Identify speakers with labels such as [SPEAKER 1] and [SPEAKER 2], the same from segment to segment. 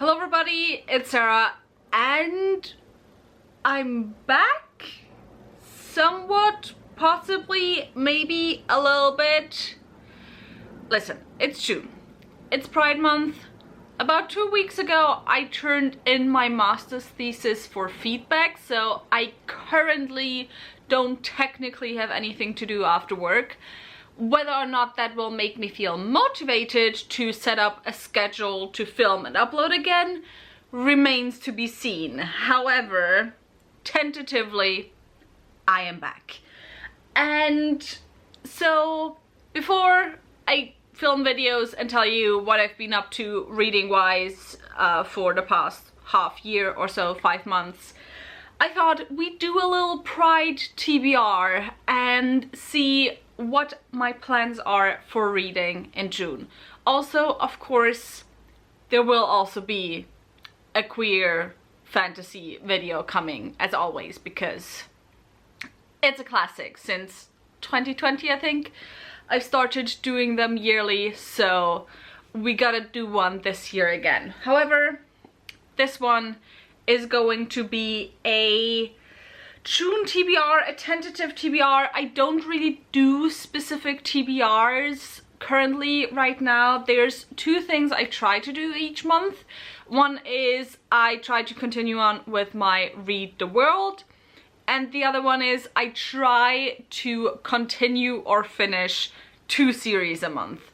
[SPEAKER 1] Hello everybody, it's Sarah and I'm back. Somewhat, possibly, maybe a little bit. Listen, it's June. It's Pride Month. About 2 weeks ago I turned in my master's thesis for feedback, so I currently don't technically have anything to do after work. Whether or not that will make me feel motivated to set up a schedule to film and upload again remains to be seen. However, tentatively, I am back. And so before I film videos and tell you what I've been up to reading wise for the past half year or so, 5 months, I thought we'd do a little Pride TBR and see what my plans are for reading in June. Also, of course, there will also be a queer fantasy video coming, as always, because it's a classic. Since 2020, I think, I've started doing them yearly, so we gotta do one this year again. However, this one is going to be a June TBR, a tentative TBR. I don't really do specific TBRs currently right now. There's 2 things I try to do each month. One is I try to continue on with my Read the World, and the other one is I try to continue or finish 2 series a month.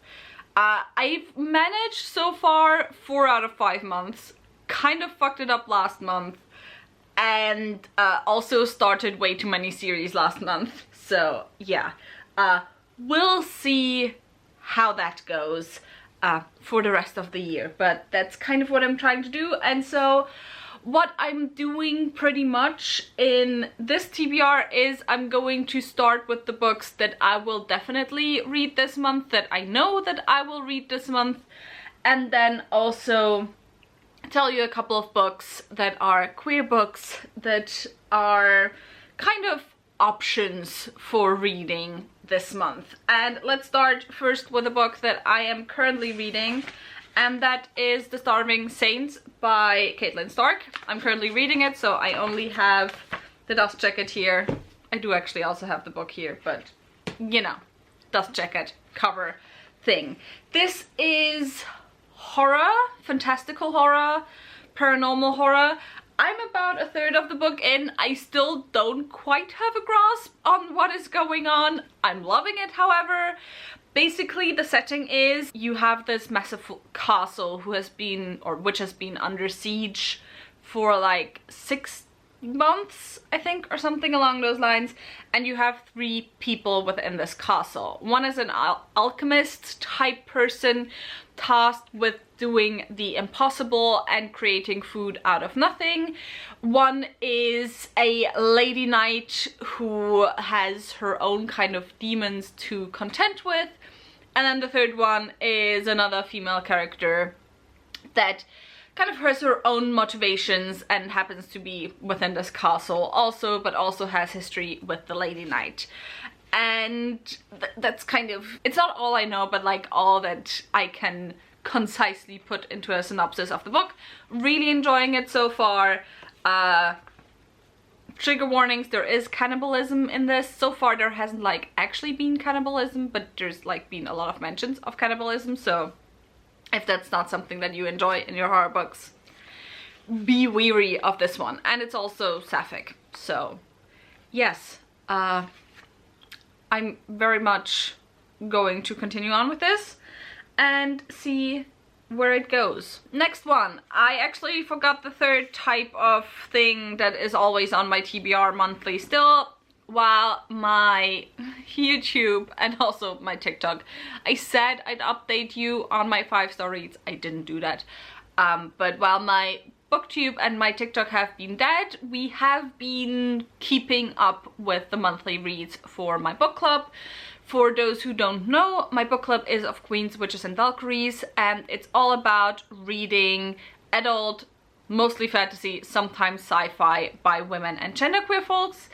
[SPEAKER 1] I've managed so far 4 out of 5 months. Kind of fucked it up last month, and also started way too many series last month. So yeah, we'll see how that goes for the rest of the year, but that's kind of what I'm trying to do. And so what I'm doing pretty much in this TBR is I'm going to start with the books that I will definitely read this month, that I know that I will read this month, and then also tell you a couple of books that are queer books that are kind of options for reading this month. And let's start first with a book that I am currently reading, and that is The Starving Saints by Caitlin Stark. I'm currently reading it, so I only have the dust jacket here. I do actually also have the book here, but you know, dust jacket cover thing. This is horror, fantastical horror, paranormal horror. I'm about 1/3 of the book in. I still don't quite have a grasp on what is going on. I'm loving it, however. Basically, the setting is you have this massive castle which has been under siege for like 6 months, I think, or something along those lines, and you have 3 people within this castle. One is an alchemist type person tasked with doing the impossible and creating food out of nothing. One is a lady knight who has her own kind of demons to contend with, and then the third one is another female character that kind of has her own motivations and happens to be within this castle also, but also has history with the Lady Knight. And that's kind of, it's not all I know, but like all that I can concisely put into a synopsis of the book. Really enjoying it so far. Trigger warnings, there is cannibalism in this. So far there hasn't like actually been cannibalism, but there's like been a lot of mentions of cannibalism, so if that's not something that you enjoy in your horror books, be wary of this one. And it's also sapphic, so yes, I'm very much going to continue on with this and see where it goes. Next one, I actually forgot the 3rd type of thing that is always on my TBR monthly still. While my YouTube and also my TikTok, I said I'd update you on my 5-star reads. I didn't do that. But while my booktube and my TikTok have been dead, we have been keeping up with the monthly reads for my book club. For those who don't know, my book club is of Queens, Witches and Valkyries, and it's all about reading adult, mostly fantasy, sometimes sci-fi, by women and genderqueer folks.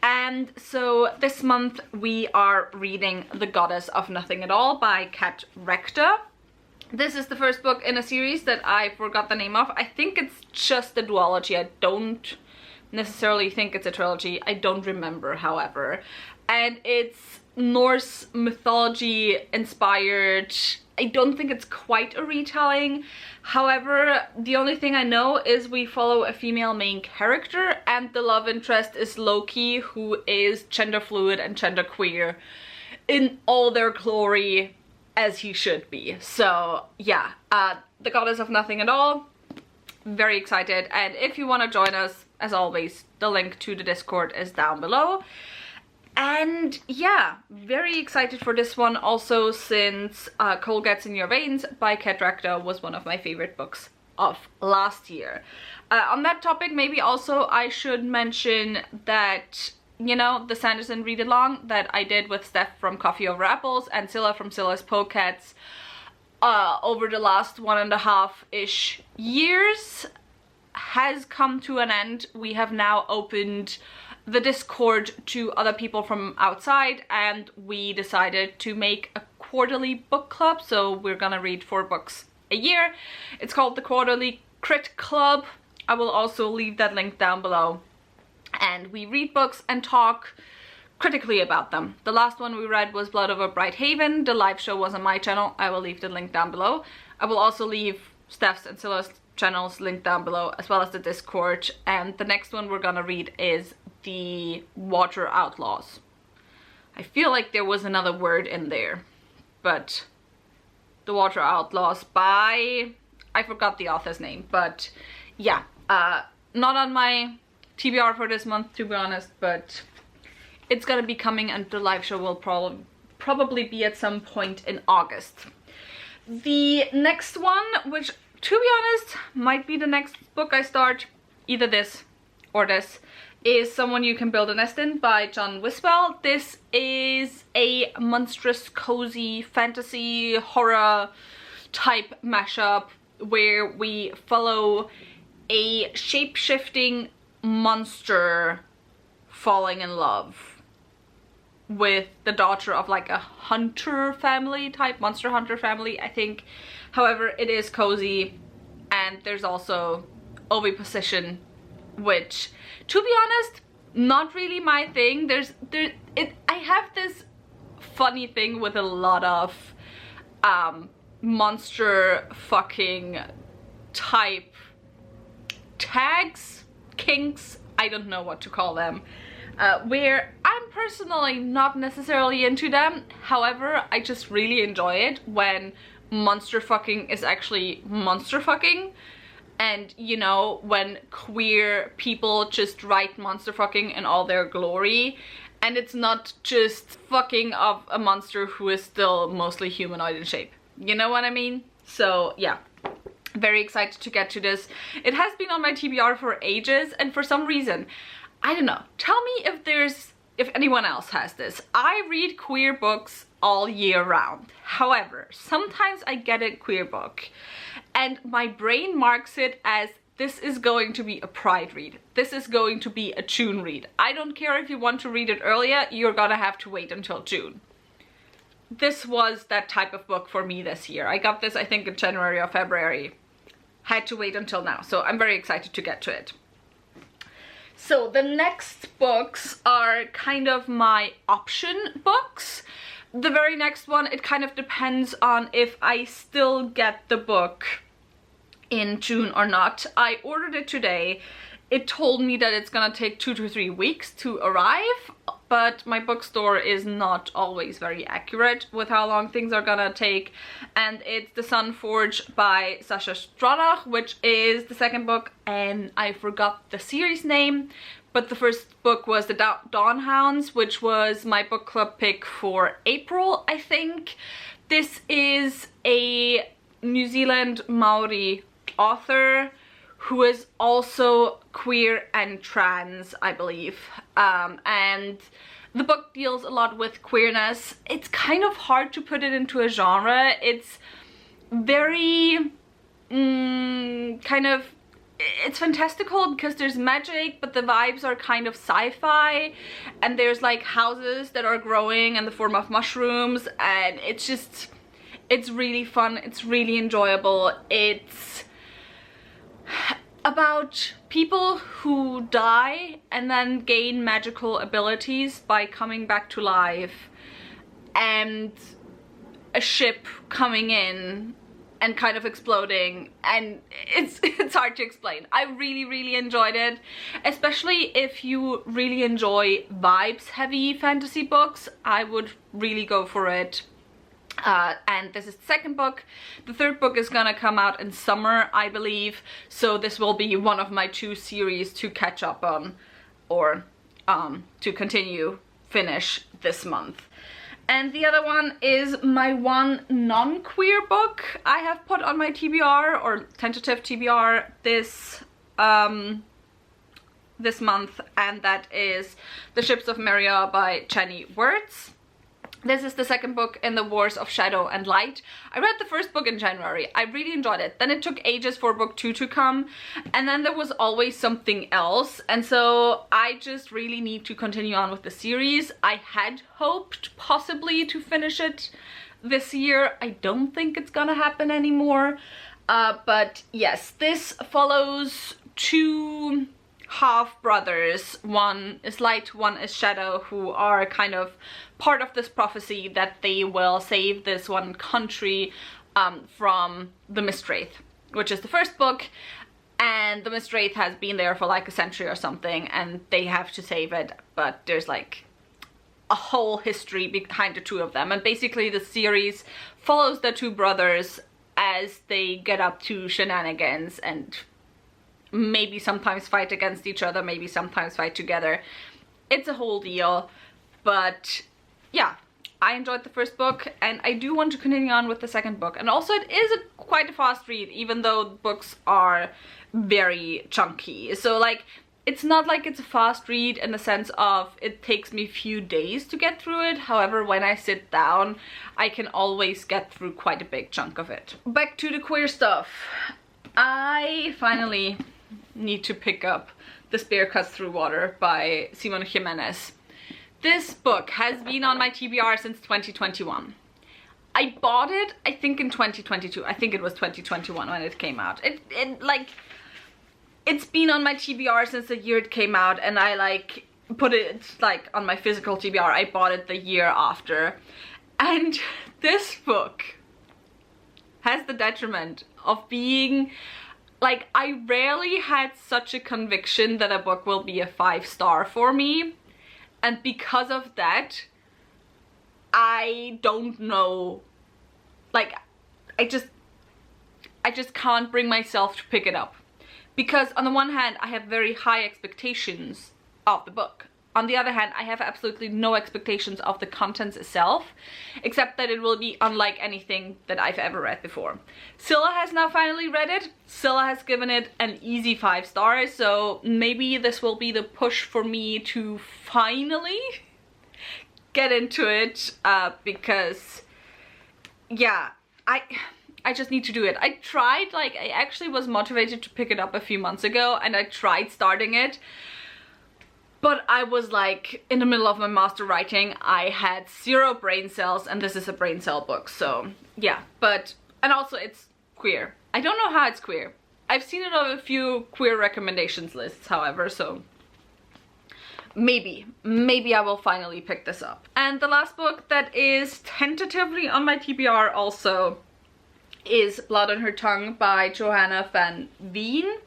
[SPEAKER 1] And so this month we are reading The Goddess of Nothing at All by Kat Rector. This is the first book in a series that I forgot the name of. I think it's just a duology. I don't necessarily think it's a trilogy. I don't remember, however. And it's Norse mythology inspired. I don't think it's quite a retelling. However, the only thing I know is we follow a female main character, and the love interest is Loki, who is gender fluid and gender queer in all their glory, as he should be. So yeah, the goddess of nothing at all. Very excited. And if you want to join us, as always, the link to the Discord is down below. And yeah, very excited for this one also, since Coal Gets in Your Veins by Kat Rector was one of my favorite books of last year. On that topic, maybe also I should mention that, you know, the Sanderson read along that I did with Steph from Coffee Over Apples and Scylla from Scylla's Pocats over the last 1.5-ish years has come to an end. We have now opened the Discord to other people from outside, and we decided to make a quarterly book club, so we're gonna read 4 books a year. It's called the Quarterly Crit Club. I will also leave that link down below. And we read books and talk critically about them. The last one we read was Blood Over Bright Haven. The live show was on my channel. I will leave the link down below. I will also leave Steph's and Scylla's channels linked down below, as well as the Discord. And the next one we're gonna read is the Water Outlaws. I feel like there was another word in there, but the Water Outlaws by, I forgot the author's name, but yeah, not on my TBR for this month, to be honest, but it's gonna be coming, and the live show will probably be at some point in August. The next one, which to be honest might be the next book I start, either this or this, is Someone You Can Build a Nest In by John Wispel. This is a monstrous, cozy fantasy horror type mashup where we follow a shape-shifting monster falling in love with the daughter of like a hunter family type, monster hunter family, I think. However, it is cozy, and there's also oviposition, which, to be honest, not really my thing. I have this funny thing with a lot of monster fucking type tags, kinks, I don't know what to call them, where I'm personally not necessarily into them. However, I just really enjoy it when monster fucking is actually monster fucking. And, you know, when queer people just write monster fucking in all their glory, and it's not just fucking of a monster who is still mostly humanoid in shape. You know what I mean? So, yeah. Very excited to get to this. It has been on my TBR for ages, and for some reason, I don't know. Tell me if anyone else has this. I read queer books all year round. However, sometimes I get a queer book and my brain marks it as this is going to be a Pride read. This is going to be a June read. I don't care if you want to read it earlier, you're gonna have to wait until June. This was that type of book for me this year. I got this, I think, in January or February. Had to wait until now, so I'm very excited to get to it. So the next books are kind of my option books. The very next one, it kind of depends on if I still get the book in June or not. I ordered it today. It told me that it's gonna take 2 to 3 weeks to arrive, but my bookstore is not always very accurate with how long things are gonna take. And it's The Sun Forge by Sasha Stronach, which is the second book, and I forgot the series name, but the first book was The Dawn Hounds, which was my book club pick for April, I think. This is a New Zealand Maori author who is also queer and trans, I believe. And the book deals a lot with queerness. It's kind of hard to put it into a genre. It's very it's fantastical because there's magic, but the vibes are kind of sci-fi, and there's like houses that are growing in the form of mushrooms, and it's It's really fun, it's really enjoyable. It's about people who die and then gain magical abilities by coming back to life, and a ship coming in and kind of exploding, and it's hard to explain. I really enjoyed it, especially if you really enjoy vibes heavy fantasy books. I would really go for it. And this is the second book. The third book is gonna come out in summer, I believe, so this will be one of my 2 series to catch up on, or to finish this month. And the other one is my one non-queer book I have put on my TBR, or tentative TBR, this month, and that is The Ships of Meria by Jenny Wirtz. This is the second book in the Wars of Shadow and Light. I read the first book in January. I really enjoyed it. Then it took ages for book 2 to come, and then there was always something else, and so I just really need to continue on with the series. I had hoped possibly to finish it this year. I don't think it's gonna happen anymore. But yes, this follows 2 half brothers. One is light, one is shadow, who are kind of part of this prophecy that they will save this one country from the Mistwraith, which is the first book, and the Mistwraith has been there for like a century or something, and they have to save it, but there's like a whole history behind the 2 of them, and basically the series follows the 2 brothers as they get up to shenanigans and maybe sometimes fight against each other, maybe sometimes fight together. It's a whole deal, but yeah, I enjoyed the first book, and I do want to continue on with the second book. And also it is quite a fast read, even though the books are very chunky. So like, it's not like it's a fast read in the sense of it takes me a few days to get through it. However, when I sit down, I can always get through quite a big chunk of it. Back to the queer stuff. I finally need to pick up The Spear Cuts Through Water by Simon Jimenez. This book has been on my TBR since 2021. I bought it, I think, in 2022. I think it was 2021 when it came out. It's been on my TBR since the year it came out, and I like put it like on my physical TBR. I bought it the year after. And this book has the detriment of being like, I rarely had such a conviction that a book will be a 5-star for me. And because of that, I don't know, like, I just can't bring myself to pick it up. Because on the one hand, I have very high expectations of the book. On the other hand, I have absolutely no expectations of the contents itself, except that it will be unlike anything that I've ever read before. Scylla has now finally read it. Scylla has given it an easy 5 stars, so maybe this will be the push for me to finally get into it, because yeah, I just need to do it. I tried, like, I actually was motivated to pick it up a few months ago, and I tried starting it. But I was like, in the middle of my master writing, I had 0 brain cells, and this is a brain cell book, so yeah. But, and also it's queer. I don't know how it's queer. I've seen it on a few queer recommendations lists, however, so maybe I will finally pick this up. And the last book that is tentatively on my TBR also is Blood on Her Tongue by Johanna van Veen,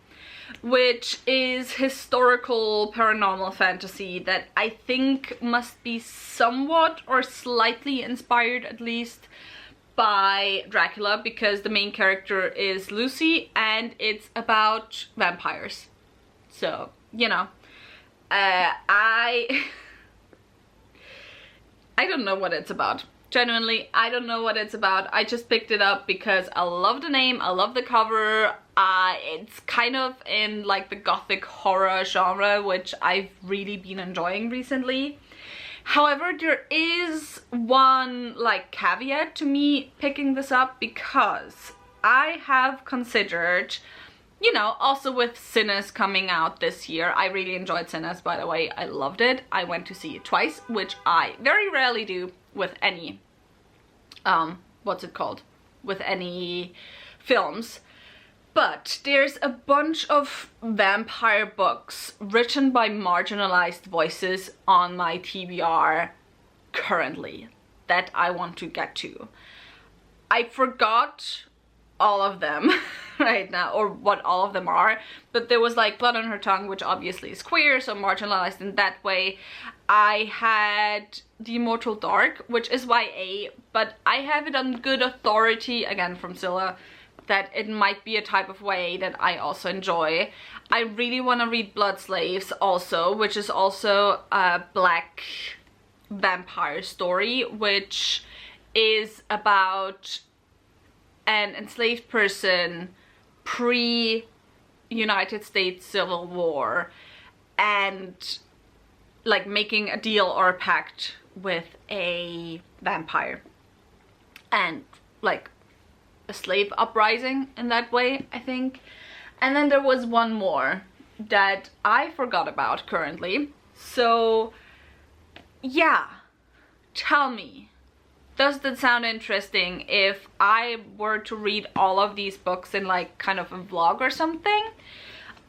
[SPEAKER 1] which is historical paranormal fantasy that I think must be somewhat or slightly inspired, at least, by Dracula, because the main character is Lucy and it's about vampires. So, you know, I don't know what it's about. Genuinely, I don't know what it's about. I just picked it up because I love the name, I love the cover. It's kind of in like the gothic horror genre, which I've really been enjoying recently. However, there is one like caveat to me picking this up, because I have considered, you know, also with Sinners coming out this year. I really enjoyed Sinners, by the way. I loved it. I went to see it twice, which I very rarely do with any, what's it called? with any films. But there's a bunch of vampire books written by marginalized voices on my TBR currently that I want to get to. I forgot all of them right now, or what all of them are, but there was like Blood on Her Tongue, which obviously is queer, so marginalized in that way. I had The Immortal Dark, which is YA, but I have it on good authority, again from Zilla, that it might be a type of YA that I also enjoy. I really want to read Blood Slaves also, which is also a black vampire story, which is about an enslaved person pre-United States Civil War and like making a deal or a pact with a vampire and like a slave uprising in that way, I think. And then there was one more that I forgot about currently. So yeah, tell me, does that sound interesting if I were to read all of these books in like kind of a vlog or something?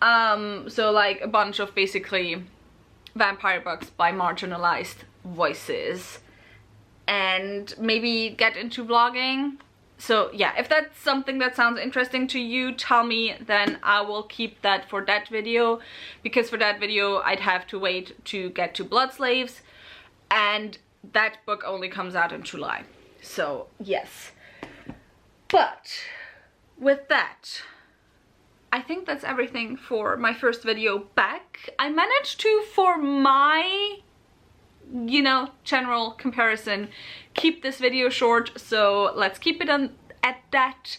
[SPEAKER 1] So like a bunch of basically vampire books by marginalized voices, and maybe get into vlogging. So yeah, if that's something that sounds interesting to you, tell me, then I will keep that for that video, because for that video I'd have to wait to get to Blood Slaves, and that book only comes out in July. So yes. But with that, I think that's everything for my first video back. I managed to, for my, you know, general comparison, keep this video short, so let's keep it on at that.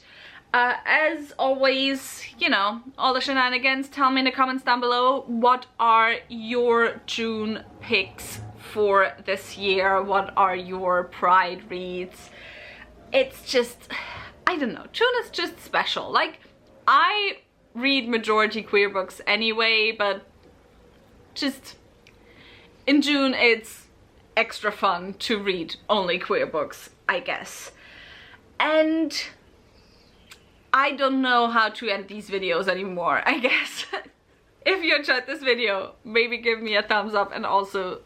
[SPEAKER 1] As always, you know, all the shenanigans, tell me in the comments down below, what are your June picks for this year? What are your Pride reads? It's just, I don't know, June is just special. Like, I read majority queer books anyway, but just in June it's extra fun to read only queer books, I guess. And I don't know how to end these videos anymore, I guess. If you enjoyed this video, maybe give me a thumbs up, and also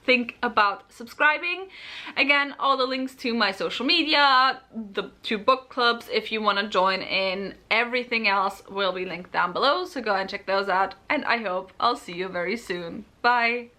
[SPEAKER 1] think about subscribing. Again, all the links to my social media, the 2 book clubs if you want to join in, everything else will be linked down below, so go and check those out, and I hope I'll see you very soon. Bye!